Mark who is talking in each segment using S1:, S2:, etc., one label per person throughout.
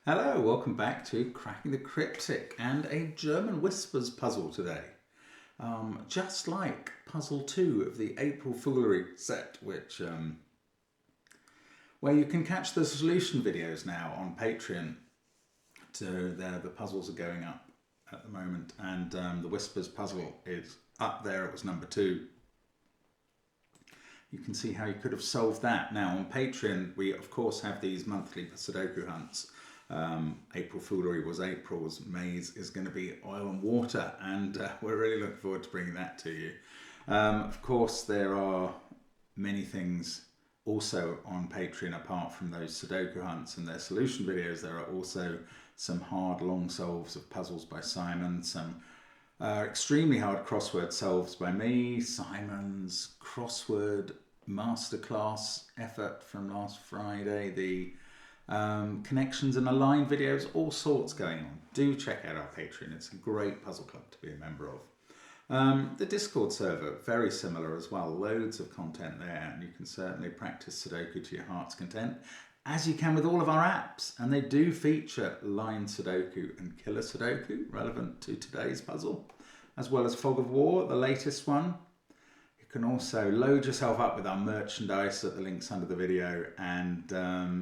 S1: Hello, welcome back to Cracking the Cryptic and a German Whispers puzzle today. Just like puzzle 2 of the April Foolery set, where you can catch the solution videos now on Patreon. The puzzles are going up at the moment, and the Whispers puzzle is up there. It was number 2. You can see how you could have solved that. Now on Patreon, we of course have these monthly Sudoku hunts. April Foolery was April's, May's is going to be oil and water, and we're really looking forward to bringing that to you. Of course, there are many things also on Patreon apart from those Sudoku hunts and their solution videos. There are also some hard long solves of puzzles by Simon, some extremely hard crossword solves by me, Simon's crossword masterclass effort from last Friday, the connections and align videos, all sorts going on. Do check out our Patreon. It's a great puzzle club to be a member of. The Discord server, very similar as well. Loads of content there, and you can certainly practice Sudoku to your heart's content, as you can with all of our apps. And they do feature Line Sudoku and Killer Sudoku, relevant to today's puzzle, as well as Fog of War, the latest one. You can also load yourself up with our merchandise at the links under the video, and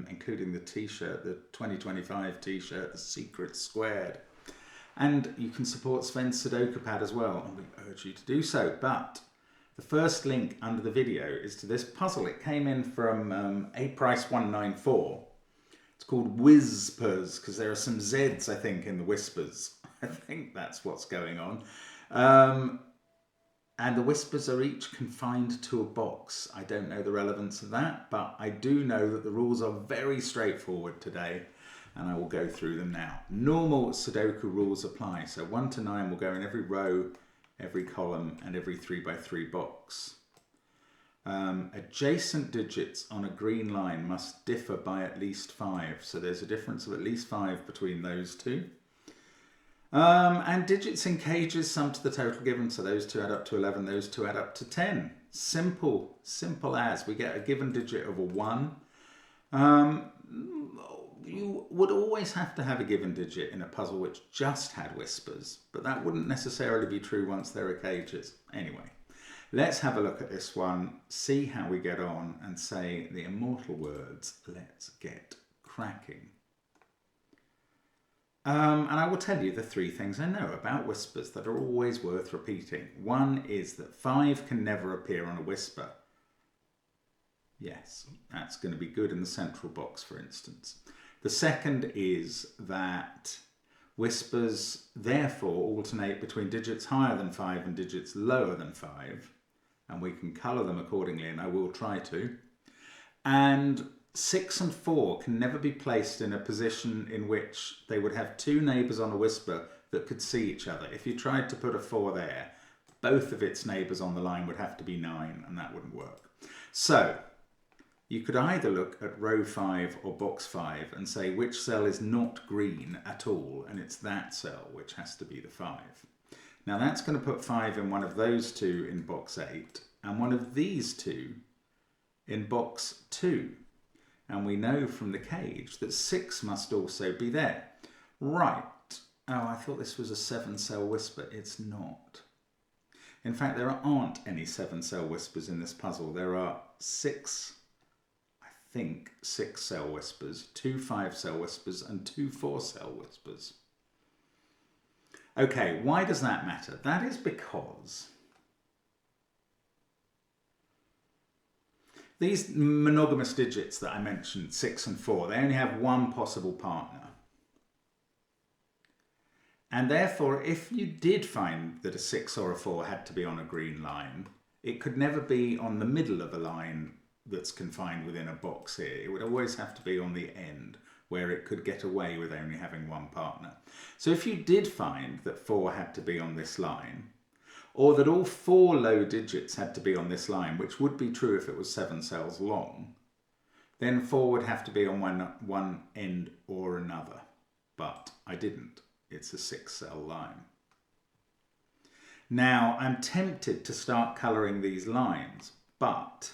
S1: including the t-shirt, the 2025 t-shirt, the Secret Squared. And you can support SVEN'S Sudoku Pad as well, and we urge you to do so. But the first link under the video is to this puzzle. It came in from A Price 194. It's called Whizzpers, because there are some Z's, I think, in the Whispers. I think that's what's going on. And the Whispers are each confined to a box. I don't know the relevance of that, but I do know that the rules are very straightforward today, and I will go through them now. Normal Sudoku rules apply. So 1 to 9 will go in every row, every column, and every 3x3 box. Adjacent digits on a green line must differ by at least 5. So there's a difference of at least 5 between those two. And digits in cages sum to the total given, so those two add up to 11, those two add up to 10. Simple as. We get a given digit of a 1. You would always have to have a given digit in a puzzle which just had Whispers, but that wouldn't necessarily be true once there are cages. Anyway, let's have a look at this one, see how we get on, and say the immortal words, let's get cracking. And I will tell you the 3 things I know about Whispers that are always worth repeating. One is that 5 can never appear on a Whisper. Yes, that's going to be good in the central box, for instance. The second is that Whispers therefore alternate between digits higher than 5 and digits lower than 5. And we can colour them accordingly, and I will try to. And 6 and 4 can never be placed in a position in which they would have 2 neighbours on a Whisper that could see each other. If you tried to put a 4 there, both of its neighbours on the line would have to be 9, and that wouldn't work. So you could either look at row 5 or box 5 and say which cell is not green at all, and it's that cell which has to be the 5. Now that's going to put 5 in one of those 2 in box 8, and one of these 2 in box 2. And we know from the cage that 6 must also be there. Right. Oh, I thought this was a 7-cell Whisper. It's not. In fact, there aren't any 7-cell Whispers in this puzzle. There are 6 cell Whispers, 2 5-cell Whispers, and 2 4-cell Whispers. Okay, why does that matter? That is because these monogamous digits that I mentioned, 6 and 4, they only have one possible partner. And therefore, if you did find that a 6 or a 4 had to be on a green line, it could never be on the middle of a line that's confined within a box here. It would always have to be on the end, where it could get away with only having one partner. So if you did find that 4 had to be on this line, or that all 4 low digits had to be on this line, which would be true if it was 7 cells long, then 4 would have to be on one end or another. But I didn't. It's a 6-cell line. Now, I'm tempted to start colouring these lines, but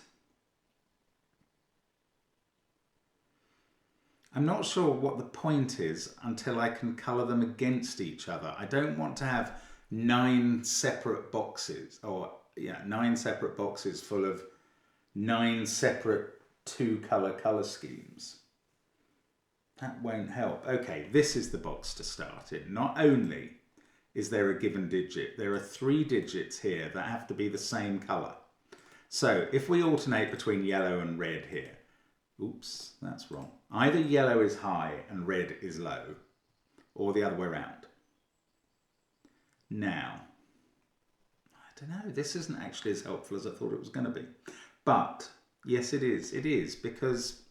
S1: I'm not sure what the point is until I can colour them against each other. I don't want to have 9 separate boxes, or yeah, 9 separate boxes full of 9 separate 2-colour schemes. That won't help. Okay, this is the box to start in. Not only is there a given digit, there are 3 digits here that have to be the same colour. So if we alternate between yellow and red here, oops, that's wrong. Either yellow is high and red is low, or the other way around. Now, I don't know, this isn't actually as helpful as I thought it was going to be. But, yes it is, because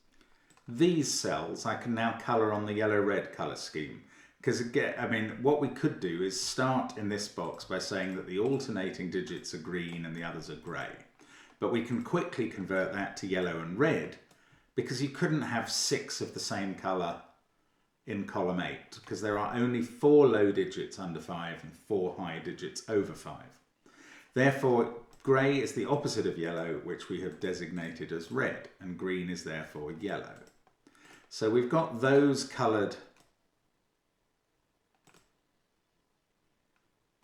S1: these cells I can now colour on the yellow-red colour scheme. Because again, I mean, what we could do is start in this box by saying that the alternating digits are green and the others are grey. But we can quickly convert that to yellow and red, because you couldn't have 6 of the same colour in column 8, because there are only 4 low digits under 5 and 4 high digits over 5. Therefore, grey is the opposite of yellow, which we have designated as red, and green is therefore yellow. So we've got those coloured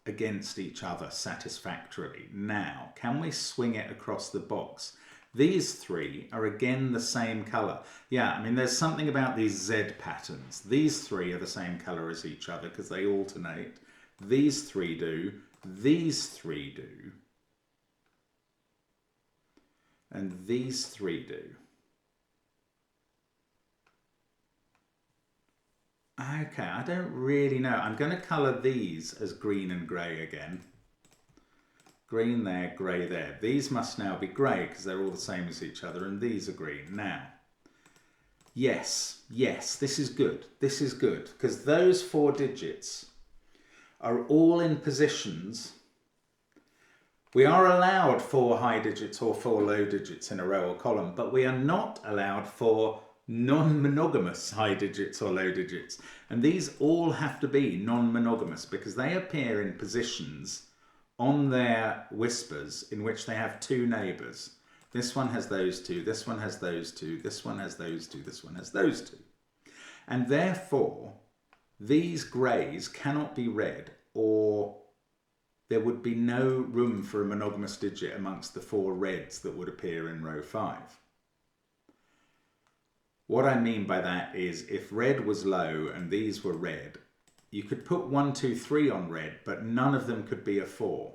S1: against each other satisfactorily. Now, can we swing it across the box? These 3 are again the same colour. Yeah, I mean, there's something about these Z patterns. These 3 are the same colour as each other because they alternate. These 3 do. These 3 do. And these 3 do. Okay, I don't really know. I'm going to colour these as green and grey again. Green there, grey there. These must now be grey because they're all the same as each other, and these are green. Now, yes, this is good. This is good because those 4 digits are all in positions. We are allowed 4 high digits or 4 low digits in a row or column, but we are not allowed 4 non-monogamous high digits or low digits. And these all have to be non-monogamous because they appear in positions on their whispers in which they have 2 neighbours. This one has those 2, this one has those 2, this one has those 2, this one has those 2. And therefore, these greys cannot be red, or there would be no room for a monogamous digit amongst the 4 reds that would appear in row 5. What I mean by that is if red was low and these were red, you could put 1, 2, 3 on red, but none of them could be a 4.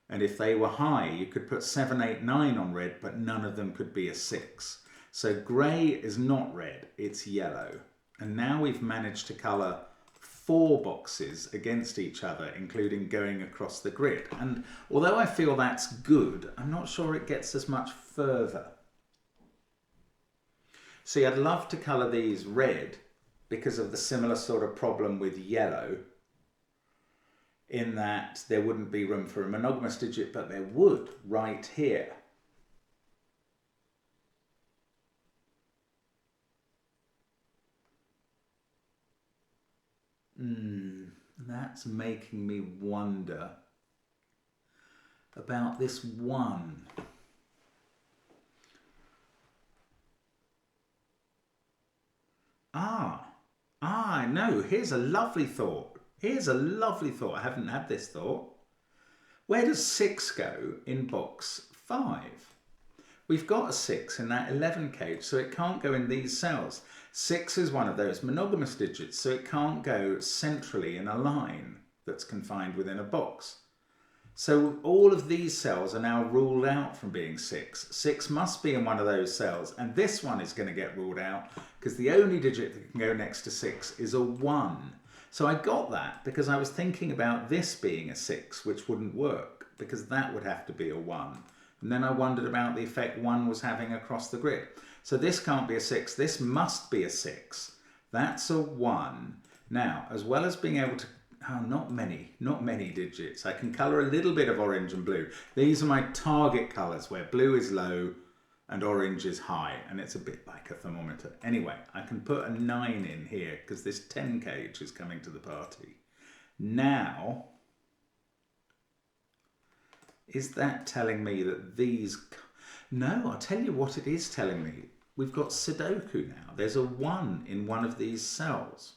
S1: And if they were high, you could put 7, 8, 9 on red, but none of them could be a 6. So grey is not red, it's yellow. And now we've managed to colour 4 boxes against each other, including going across the grid. And although I feel that's good, I'm not sure it gets us much further. See, I'd love to colour these red because of the similar sort of problem with yellow, in that there wouldn't be room for a monogamous digit, but there would right here. That's making me wonder about this 1. No, here's a lovely thought. Here's a lovely thought. I haven't had this thought. Where does 6 go in box 5? We've got a 6 in that 11 cage, so it can't go in these cells. 6 is one of those monogamous digits, so it can't go centrally in a line that's confined within a box. So all of these cells are now ruled out from being 6. 6 must be in one of those cells, and this one is going to get ruled out because the only digit that can go next to 6 is a 1. So I got that because I was thinking about this being a 6, which wouldn't work because that would have to be a 1. And then I wondered about the effect 1 was having across the grid. So this can't be a 6, this must be a 6. That's a 1. Now, as well as being able to, not many digits. I can colour a little bit of orange and blue. These are my target colours where blue is low and orange is high, and it's a bit like a thermometer. Anyway, I can put a 9 in here because this 10 cage is coming to the party. Now, is that telling me that these... No, I'll tell you what it is telling me. we've got Sudoku now. There's a 1 in one of these cells.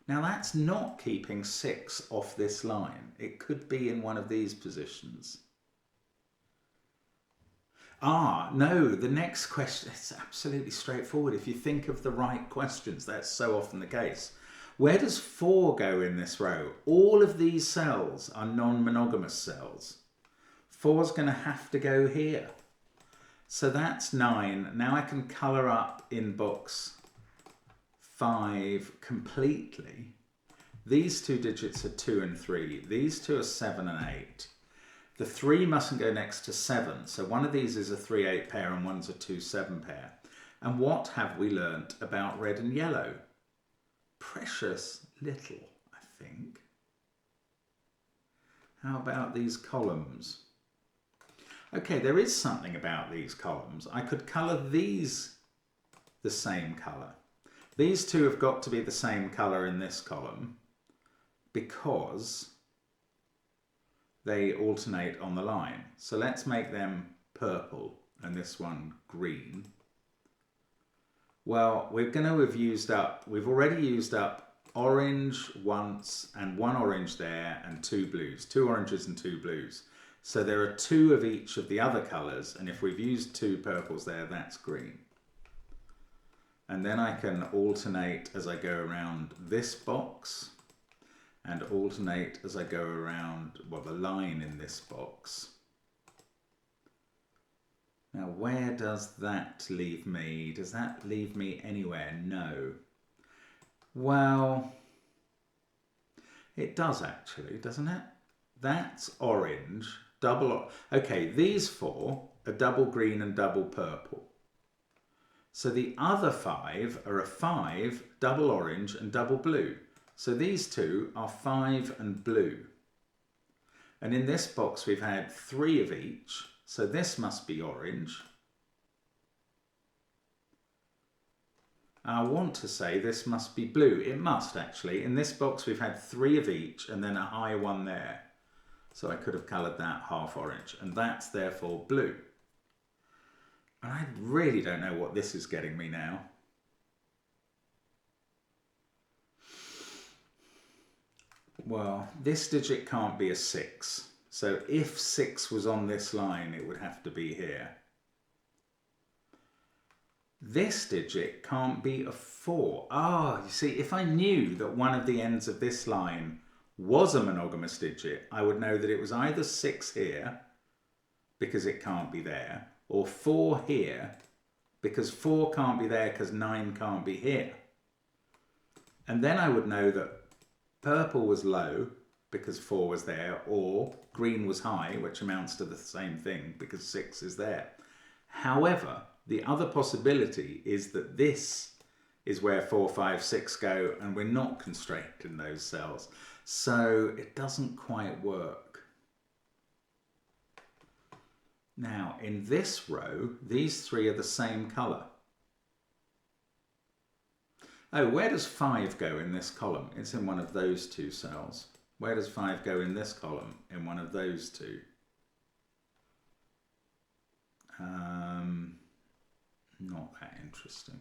S1: Now that's not keeping 6 off this line. It could be in one of these positions. Ah, no, the next question, it's absolutely straightforward. If you think of the right questions, that's so often the case. Where does 4 go in this row? All of these cells are non-monogamous cells. 4's going to have to go here. So that's 9. Now I can colour up in box 5 completely. These 2 digits are 2 and 3. These 2 are 7 and 8. The 3 mustn't go next to 7. So one of these is a 3-8 pair and one's a 2-7 pair. And what have we learnt about red and yellow? Precious little, I think. How about these columns? Okay, there is something about these columns. I could colour these the same colour. These 2 have got to be the same colour in this column because they alternate on the line. So let's make them purple and this one green. Well, we're going to have used up, we've already used up orange once and 1 orange there and 2 blues, 2 oranges and 2 blues. So there are 2 of each of the other colours, and if we've used 2 purples there, that's green. And then I can alternate as I go around this box and alternate as I go around, well, the line in this box. Now, where does that leave me? Does that leave me anywhere? No. Well, it does actually, doesn't it? That's orange, double. Okay, these 4 are double green and double purple. So the other 5 are a 5, double orange and double blue. So these 2 are 5 and blue. And in this box we've had 3 of each. So this must be orange. I want to say this must be blue. It must actually. In this box we've had 3 of each and then a high one there. So I could have coloured that half orange. And that's therefore blue. And I really don't know what this is getting me now. Well, this digit can't be a 6. So if 6 was on this line, it would have to be here. This digit can't be a 4. Ah, you see, if I knew that one of the ends of this line was a monogamous digit, I would know that it was either 6 here, because it can't be there, or 4 here, because 4 can't be there because 9 can't be here. And then I would know that purple was low because 4 was there, or green was high, which amounts to the same thing because 6 is there. However, the other possibility is that this is where 4, 5, 6 go, and we're not constrained in those cells. So it doesn't quite work. Now, in this row, these 3 are the same colour. Oh, where does 5 go in this column? It's in one of those 2 cells. Where does 5 go in this column? In one of those 2. Not that interesting.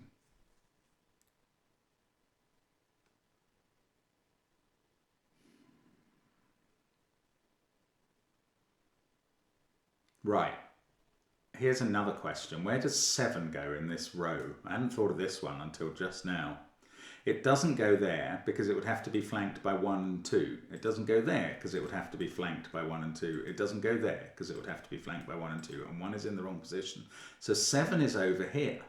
S1: Right. Here's another question. Where does 7 go in this row? I hadn't thought of this one until just now. It doesn't go there because it would have to be flanked by 1 and 2. It doesn't go there because it would have to be flanked by 1 and 2. It doesn't go there because it would have to be flanked by 1 and 2. And 1 is in the wrong position. So 7 is over here.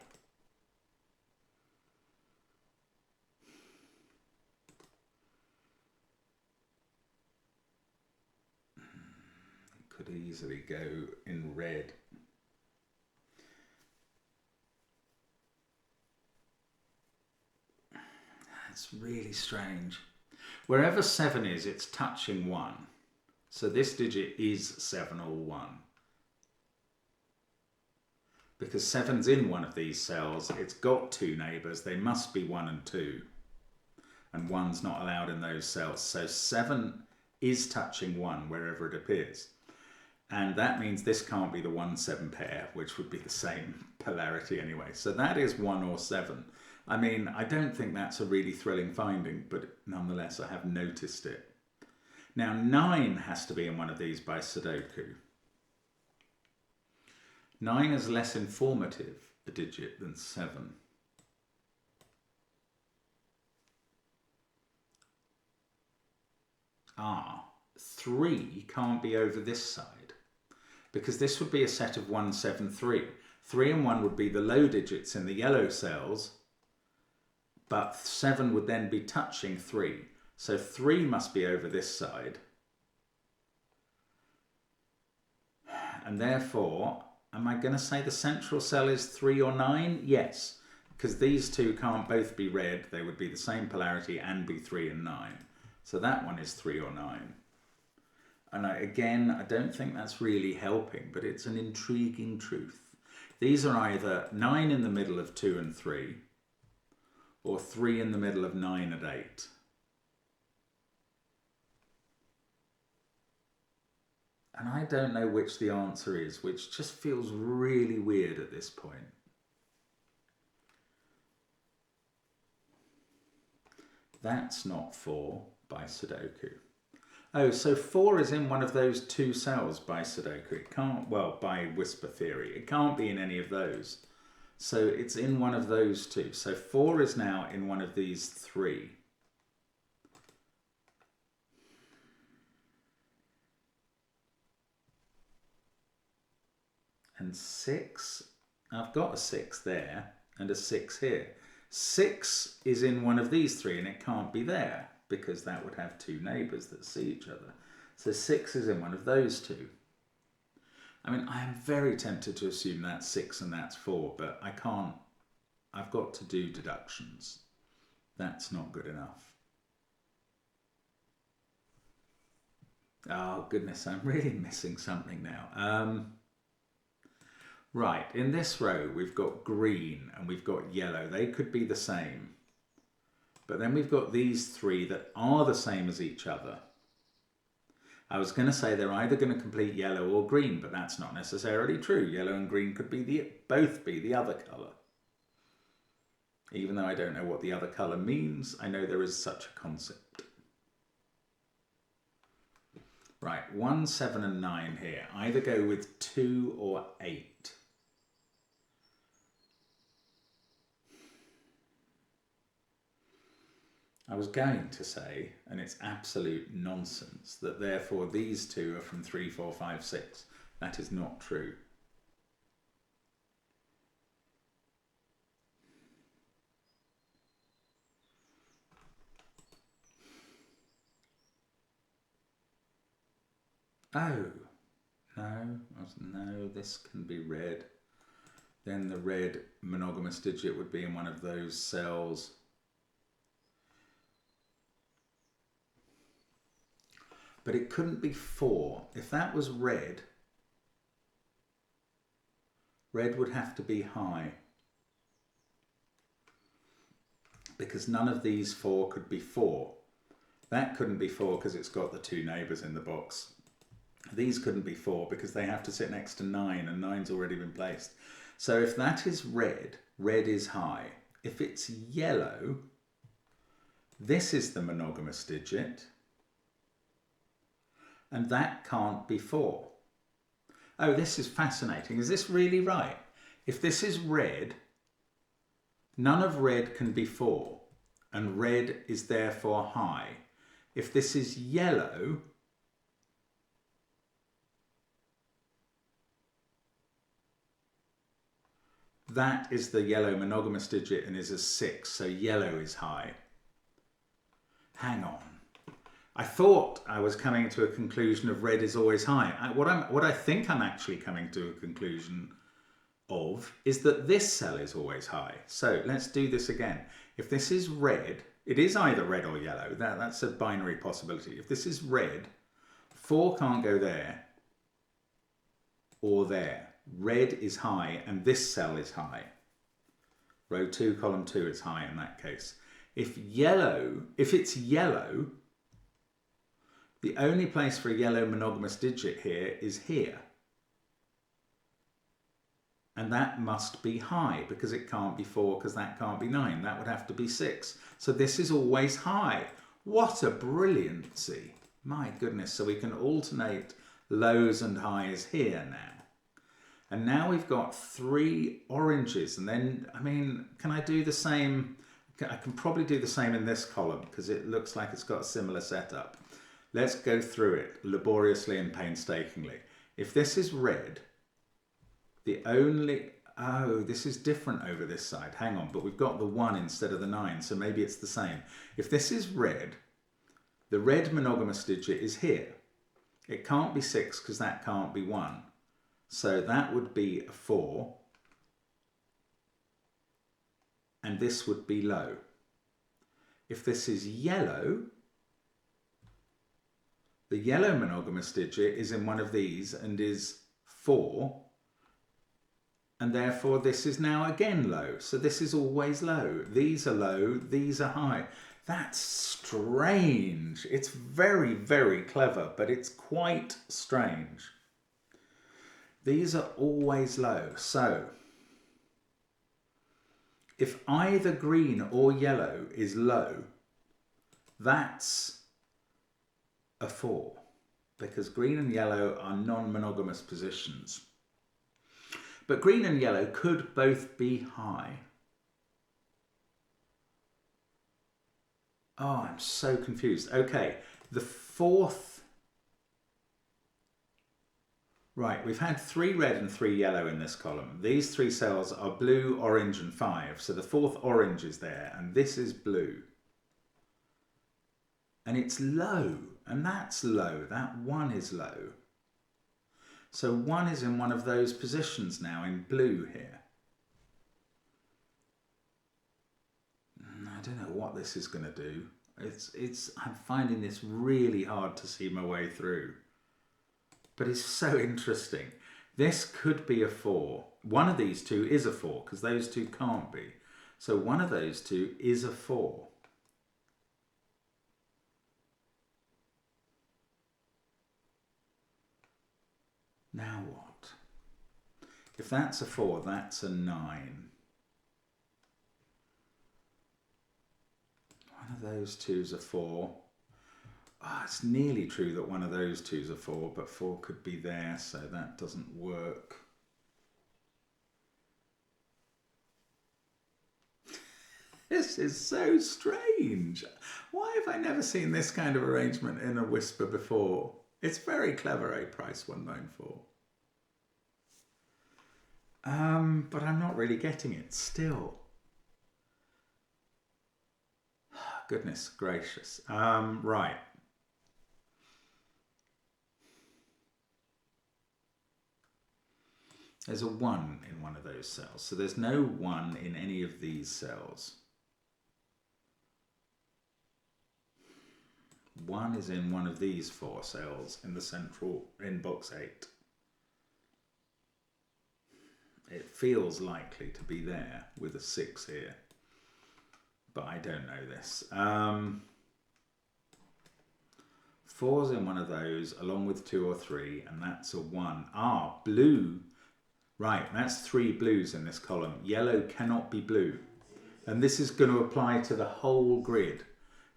S1: It could easily go in red. It's really strange. Wherever 7 is, it's touching 1. So this digit is 7 or 1. Because 7's in one of these cells, it's got 2 neighbours, they must be 1 and 2. And 1's not allowed in those cells. So 7 is touching 1 wherever it appears. And that means this can't be the 1-7 pair, which would be the same polarity anyway. So that is 1 or 7. I mean, I don't think that's a really thrilling finding, but nonetheless, I have noticed it. Now, 9 has to be in one of these by Sudoku. 9 is less informative a digit than 7. Ah, 3 can't be over this side, because this would be a set of 1, 7, 3. 3 and 1 would be the low digits in the yellow cells, but 7 would then be touching 3. So 3 must be over this side. And therefore, am I going to say the central cell is 3 or 9? Yes, because these two can't both be red. They would be the same polarity and be 3 and 9. So that one is 3 or 9. And again, I don't think that's really helping, but it's an intriguing truth. These are either 9 in the middle of 2 and 3, or 3 in the middle of 9 and 8. And I don't know which the answer is, which just feels really weird at this point. That's not 4 by Sudoku. Oh, so 4 is in one of those 2 cells by Sudoku. It can't, well, by whisper theory. It can't be in any of those. So it's in one of those 2. So 4 is now in one of these 3. And 6, I've got a 6 there and a 6 here. 6 is in one of these 3 and it can't be there, because that would have 2 neighbours that see each other. So 6 is in one of those 2. I mean, I am very tempted to assume that's 6 and that's 4, but I can't. I've got to do deductions. That's not good enough. Oh, goodness, I'm really missing something now. Right, in this row, we've got green and we've got yellow. They could be the same. But then we've got these 3 that are the same as each other. I was going to say they're either going to complete yellow or green, but that's not necessarily true. Yellow and green could be both be the other colour. Even though I don't know what the other colour means, I know there is such a concept. Right, 1, 7 and 9 here. Either go with 2 or 8. I was going to say, and it's absolute nonsense, that therefore these 2 are from 3, 4, 5, 6. That is not true. Oh, no, this can be red. Then the red monogamous digit would be in one of those cells. But it couldn't be 4. If that was red, red would have to be high. Because none of these 4 could be 4. That couldn't be 4 because it's got the 2 neighbours in the box. These couldn't be 4 because they have to sit next to 9 and 9's already been placed. So if that is red, red is high. If it's yellow, this is the monogamous digit. And that can't be 4. Oh, this is fascinating. Is this really right? If this is red, none of red can be 4, and red is therefore high. If this is yellow, that is the yellow monogamous digit and is a 6, so yellow is high. Hang on. I thought I was coming to a conclusion of red is always high. What I think I'm actually coming to a conclusion of is that this cell is always high. So let's do this again. If this is red, it is either red or yellow. That's a binary possibility. If this is red, 4 can't go there or there. Red is high and this cell is high. Row 2, column 2 is high in that case. If it's yellow, The only place for a yellow monogamous digit here is here. And that must be high because it can't be 4 because that can't be 9. That would have to be 6. So this is always high. What a brilliancy. My goodness. So we can alternate lows and highs here now. And now we've got 3 oranges. And then, I mean, can I do the same? I can probably do the same in this column because it looks like it's got a similar setup. Let's go through it laboriously and painstakingly. If this is red, the only, oh, this is different over this side. Hang on, but we've got the 1 instead of the 9, so maybe it's the same. If this is red, the red monogamous digit is here. It can't be 6 because that can't be 1. So that would be a 4. And this would be low. If this is yellow, the yellow monogamous digit is in one of these and is 4. And therefore this is now again low. So this is always low. These are low, these are high. That's strange. It's very, very clever, but it's quite strange. These are always low. So if either green or yellow is low, that's a 4, because green and yellow are non-monogamous positions. But green and yellow could both be high. Oh, I'm so confused. Okay, the 4th. Right, we've had 3 red and 3 yellow in this column. These 3 cells are blue, orange and 5. So the 4th orange is there and this is blue. And it's low, and that's low. That 1 is low. So 1 is in one of those positions now in blue here. I don't know what this is going to do. I'm finding this really hard to see my way through. But it's so interesting. This could be a 4. One of these 2 is a 4 because those 2 can't be. So one of those 2 is a 4. Now what? If that's a 4, that's a 9. One of those 2's a 4. Oh, it's nearly true that one of those 2's a 4, but 4 could be there, so that doesn't work. This is so strange. Why have I never seen this kind of arrangement in a Whisper before? It's very clever, A price 194. But I'm not really getting it still. Goodness gracious. Right. There's a 1 in one of those cells. So there's no 1 in any of these cells. 1 is in one of these 4 cells in the central, in box 8. It feels likely to be there with a 6 here, but I don't know this. 4's in one of those along with 2 or 3, and that's a 1. Ah, blue. Right, that's 3 blues in this column. Yellow cannot be blue. And this is going to apply to the whole grid.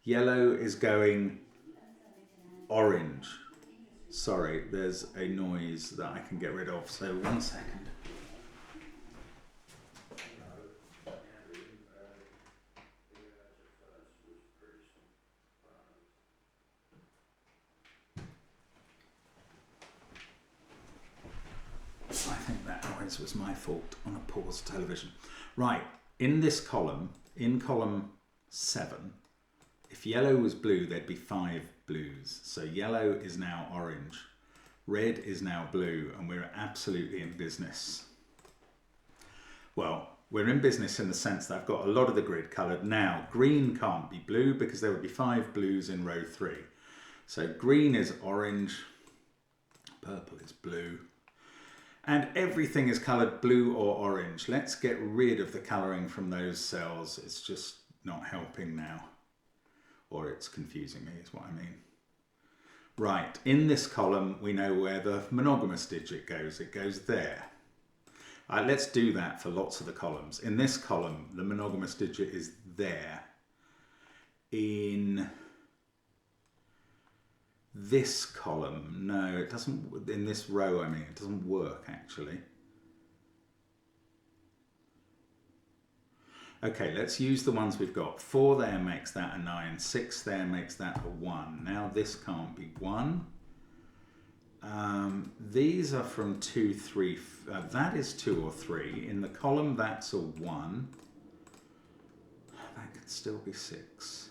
S1: Yellow is going orange. Sorry, there's a noise that I can get rid of, so 1 second. I think that noise was my fault on a paused television. Right, in this column, in column 7, if yellow was blue, there'd be 5 blues. So yellow is now orange, red is now blue, and we're absolutely in business. Well, we're in business in the sense that I've got a lot of the grid coloured now. Green can't be blue because there would be 5 blues in row 3. So green is orange, purple is blue, and everything is coloured blue or orange. Let's get rid of the colouring from those cells. It's just not helping now. Or it's confusing me is what I mean. Right, in this column, we know where the monogamous digit goes. It goes there. Let's do that for lots of the columns. In this column, the monogamous digit is there. In this column, no, it doesn't, in this row, I mean, it doesn't work actually. Okay, let's use the ones we've got. 4 there makes that a 9, 6 there makes that a 1. Now this can't be 1. These are from 2, 3, that is 2 or 3. In the column, that's a 1. That could still be 6.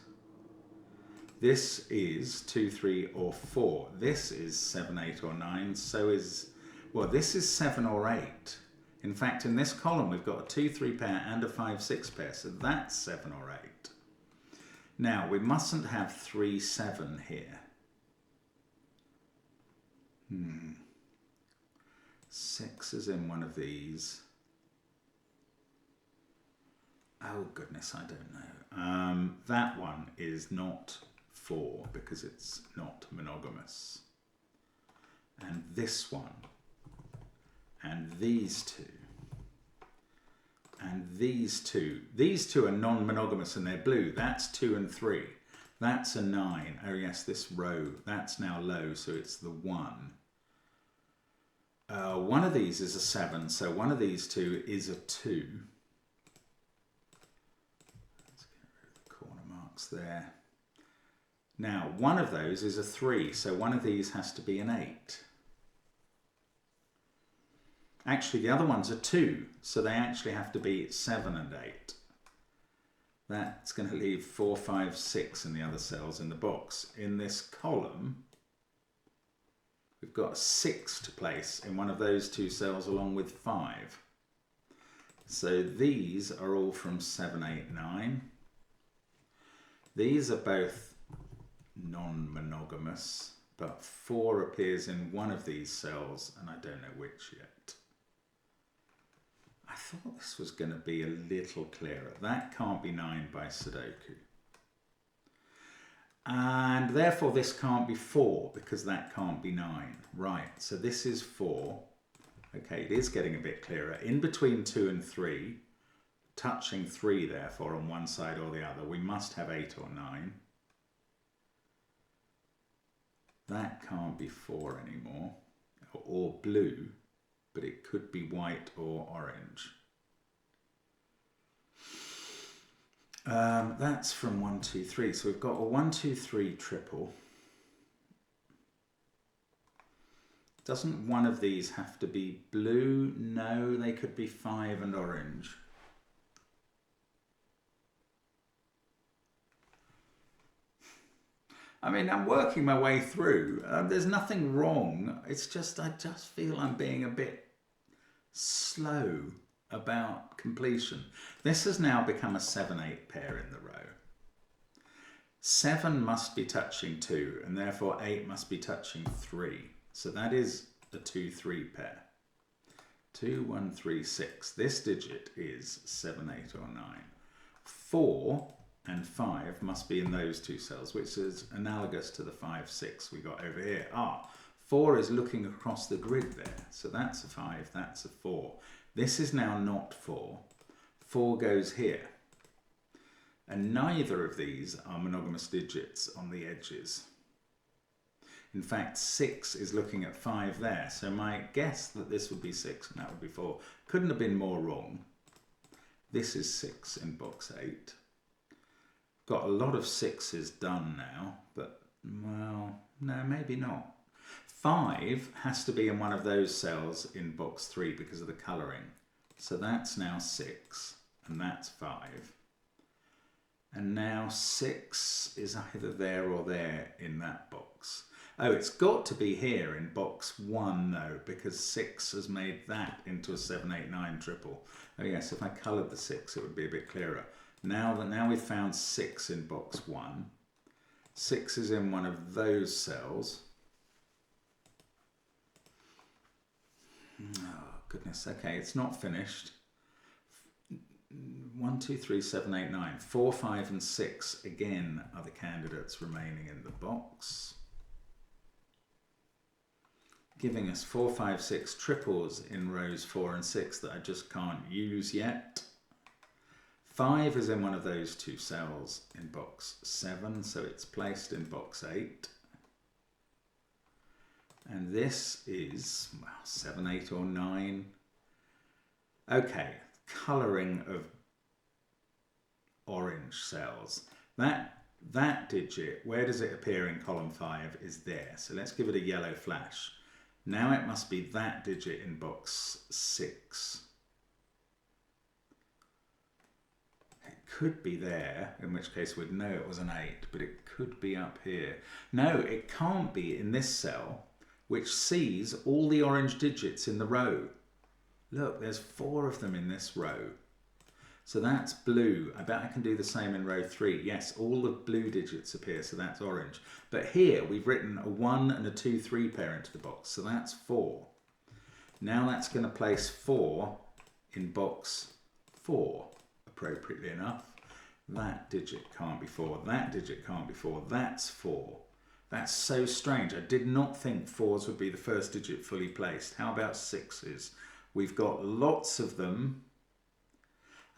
S1: This is 2, 3 or 4. This is 7, 8 or 9. So is, well, this is 7 or 8. In fact, in this column, we've got a 2, 3 pair and a 5, 6 pair. So that's 7 or 8. Now, we mustn't have 3, 7 here. 6 is in one of these. Oh goodness, I don't know. That one is not 4 because it's not monogamous. And this one, and these two, and these two are non-monogamous and they're blue. That's 2 and 3. That's a 9. Oh yes, this row, that's now low, so it's the 1. One of these is a 7, so one of these two is a 2. Let's get rid of the corner marks there. Now, one of those is a 3, so one of these has to be an 8. Actually, the other one's a 2, so they actually have to be 7 and 8. That's going to leave 4, 5, 6 in the other cells in the box. In this column, we've got 6 to place in one of those 2 cells along with 5. So these are all from 7, 8, 9. These are both non-monogamous, but 4 appears in one of these cells, and I don't know which yet. I thought this was going to be a little clearer. That can't be 9 by Sudoku. And therefore this can't be 4 because that can't be 9. Right, so this is 4. Okay, it is getting a bit clearer. In between 2 and 3, touching 3 therefore on one side or the other, we must have 8 or 9. That can't be 4 anymore, or blue, but it could be white or orange. That's from 1, 2, 3. So we've got a 1, 2, 3 triple. Doesn't one of these have to be blue? No, they could be 5 and orange. I mean, I'm working my way through. There's nothing wrong. It's just, I just feel I'm being a bit slow about completion. This has now become a 7, 8 pair in the row. 7 must be touching 2, and therefore 8 must be touching 3. So that is a 2, 3 pair. 2, 1, 3, 6. This digit is 7, 8 or 9. 4 and 5 must be in those 2 cells, which is analogous to the 5, 6 we got over here. 4 is looking across the grid there. So that's a 5, that's a 4. This is now not 4. 4 goes here. And neither of these are monogamous digits on the edges. In fact, 6 is looking at 5 there. So my guess that this would be 6 and that would be 4 couldn't have been more wrong. This is 6 in box 8. Got a lot of 6s done now, but, well, no, maybe not. 5 has to be in one of those cells in box 3 because of the colouring. So that's now 6, and that's 5. And now 6 is either there or there in that box. Oh, it's got to be here in box 1 though, because 6 has made that into a 7, 8, 9 triple. Oh yes, if I coloured the 6 it would be a bit clearer. Now we've found 6 in box 1. 6 is in one of those cells. Oh goodness, okay, it's not finished. 1, 2, 3, 7, 8, 9. 4, 5 and 6 again are the candidates remaining in the box. giving us 4, 5, 6 triples in rows 4 and 6 that I just can't use yet. 5 is in one of those two cells in box 7, so it's placed in box 8. And this is, well, 7, 8 or 9. Okay, colouring of orange cells. That digit, where does it appear in column 5, is there. So let's give it a yellow flash. Now it must be that digit in box 6. It could be there, in which case we'd know it was an 8, but it could be up here. No, it can't be in this cell, which sees all the orange digits in the row. Look, there's 4 of them in this row. So that's blue. I bet I can do the same in row 3. Yes, all the blue digits appear, so that's orange. But here we've written a 1 and a 2, 3 pair into the box, so that's 4. Now that's going to place 4 in box 4, appropriately enough. That digit can't be 4, that digit can't be 4, that's 4. That's so strange. I did not think 4s would be the first digit fully placed. How about 6s? We've got lots of them.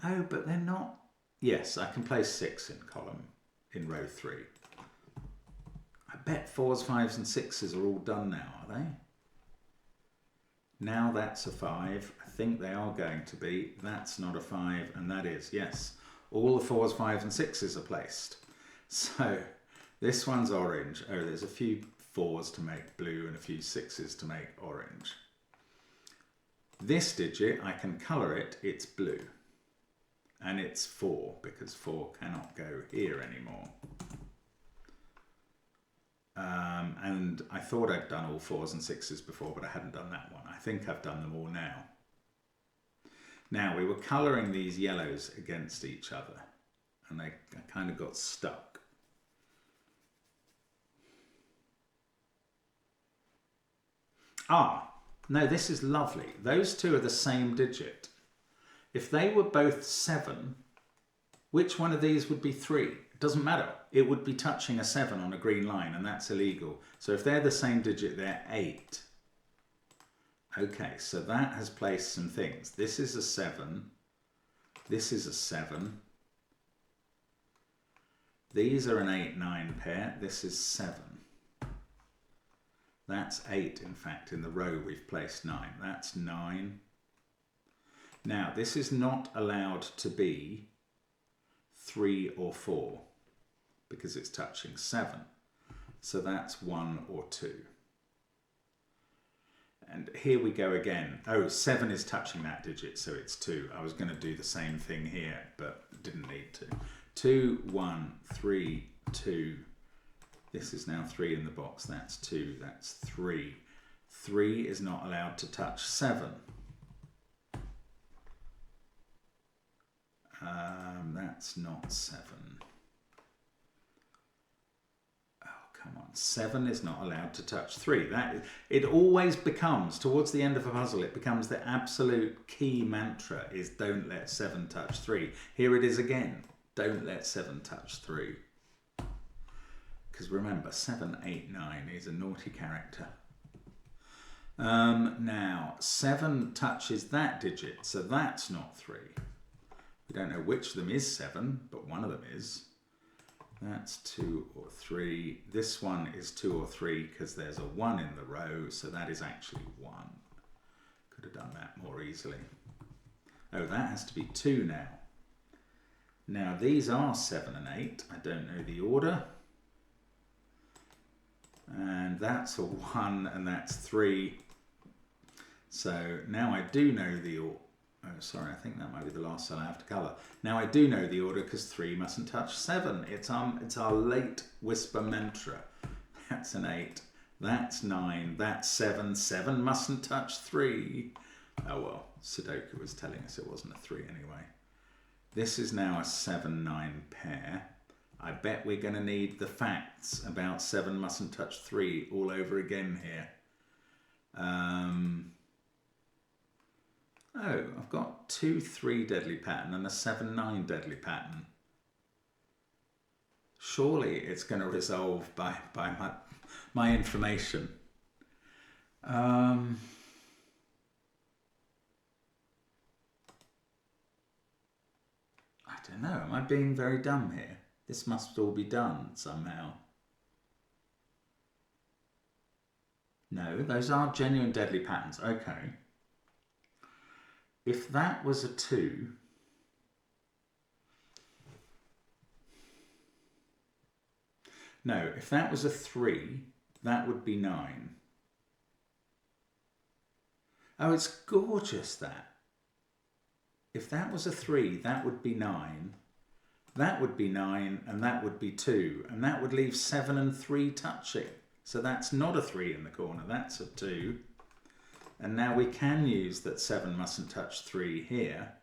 S1: Oh, but they're not. Yes, I can place 6 in column, in row 3. I bet 4s, 5s and 6s are all done now, are they? Now that's a 5. I think they are going to be. That's not a 5, and that is, yes. All the 4s, 5s and 6s are placed. So this one's orange. Oh, there's a few 4s to make blue and a few 6s to make orange. This digit, I can colour it, it's blue. And it's 4, because 4 cannot go here anymore. And I thought I'd done all 4s and 6s before, but I hadn't done that one. I think I've done them all now. Now, we were colouring these yellows against each other, and I kind of got stuck. Ah, no, this is lovely. Those two are the same digit. If they were both 7, which one of these would be 3? It doesn't matter. It would be touching a 7 on a green line, and that's illegal. So if they're the same digit, they're 8. Okay, so that has placed some things. This is a 7. This is a 7. These are an 8, 9 pair. This is 7. That's 8, in fact. In the row, we've placed 9. That's 9. Now, this is not allowed to be 3 or 4 because it's touching 7. So that's 1 or 2. And here we go again. Oh, 7 is touching that digit, so it's 2. I was going to do the same thing here, but didn't need to. 2, 1, 3, 2. This is now 3 in the box. That's 2. That's 3. 3 is not allowed to touch 7. That's not 7. Oh, come on. 7 is not allowed to touch 3. It always becomes, towards the end of a puzzle, it becomes the absolute key mantra is don't let 7 touch 3. Here it is again. Don't let 7 touch 3. Because remember, 7, 8, 9 is a naughty character. Now, 7 touches that digit, so that's not 3. We don't know which of them is 7, but one of them is. That's 2 or 3. This one is 2 or 3 because there's a 1 in the row, so that is actually 1. Could have done that more easily. Oh, that has to be 2 now. Now, these are 7 and 8. I don't know the order. And that's a 1 and that's 3. So now I do know the order. Oh, sorry, I think that might be the last cell I have to colour. Now I do know the order because 3 mustn't touch 7. It's our late whisper mantra. That's an 8. That's 9. That's 7. 7 mustn't touch 3. Oh well, Sudoku was telling us it wasn't a 3 anyway. This is now a 7-9 pair. I bet we're going to need the facts about 7 mustn't touch 3 all over again here. Oh, I've got 2-3 deadly pattern and a 7-9 deadly pattern. Surely it's going to resolve by my information. I don't know, am I being very dumb here? This must all be done somehow. No, those are genuine deadly patterns. Okay. If that was a 2, no, if that was a 3, that would be 9. Oh, it's gorgeous, that. If that was a 3, that would be 9. That would be 9, and that would be 2. And that would leave 7 and 3 touching. So that's not a 3 in the corner, that's a 2. And now we can use that 7 mustn't touch 3 here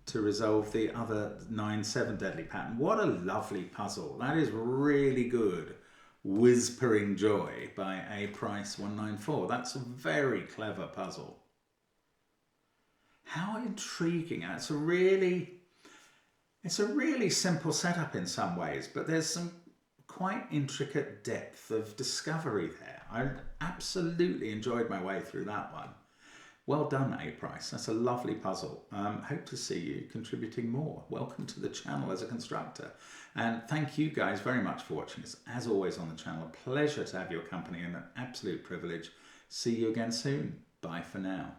S1: to resolve the other 9-7 deadly pattern. What a lovely puzzle. That is really good. Whispering Joy by A Price 194. That's a very clever puzzle. How intriguing. It's a really simple setup in some ways, but there's some quite intricate depth of discovery there. I absolutely enjoyed my way through that one. Well done, A Price. That's a lovely puzzle. Hope to see you contributing more. Welcome to the channel as a constructor. And thank you guys very much for watching us. As always on the channel, a pleasure to have your company and an absolute privilege. See you again soon. Bye for now.